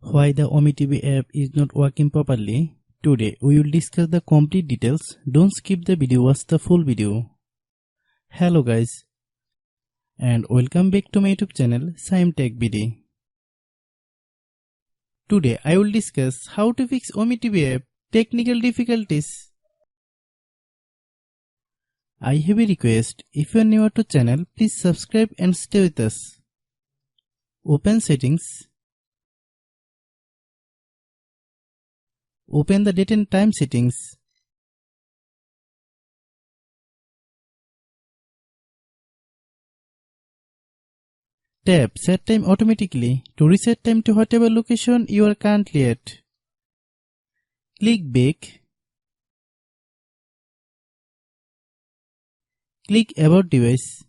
Why the OmeTV app is not working properly? Today we will discuss the complete details. Don't skip the video, watch the full video. Hello guys and welcome back to my YouTube channel Shaem Tech BD. Today I will discuss how to fix OmeTV app technical difficulties. I have a request. If you are new to channel, please subscribe and stay with us. Open settings. Open the date and time settings. Tap set time automatically to reset time to whatever location you are currently at. Click back. Click about device.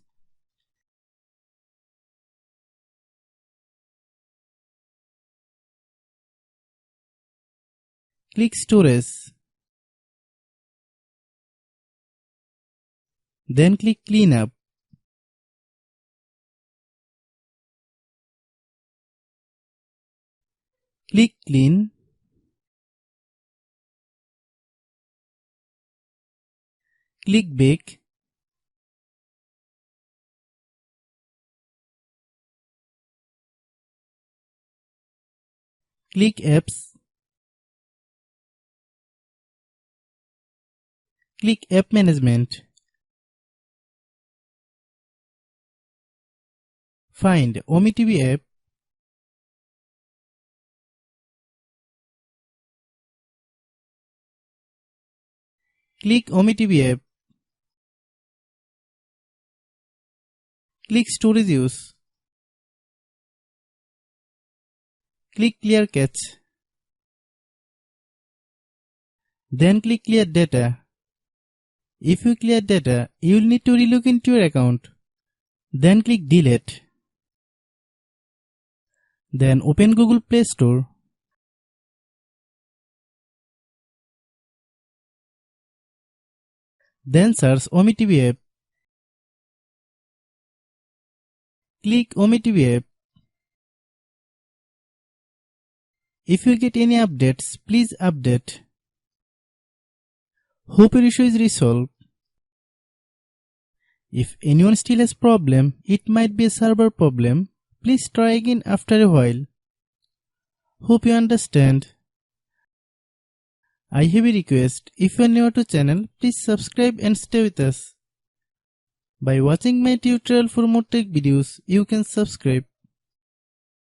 Click storage. Then click clean up. Click clean. Click back. Click apps. Click app management. Find OmeTV app. Click OmeTV app. Click storage use. Click clear cache. Then click clear data. If you clear data, you will need to relog into your account. Then click delete. Then open Google Play Store. Then search OmeTV app. Click OmeTV app. If you get any updates, please update. Hope your issue is resolved. If anyone still has problem, it might be a server problem. Please try again after a while. Hope you understand. I have a request. If you are new to channel, please subscribe and stay with us. By watching my tutorial for more tech videos, you can subscribe.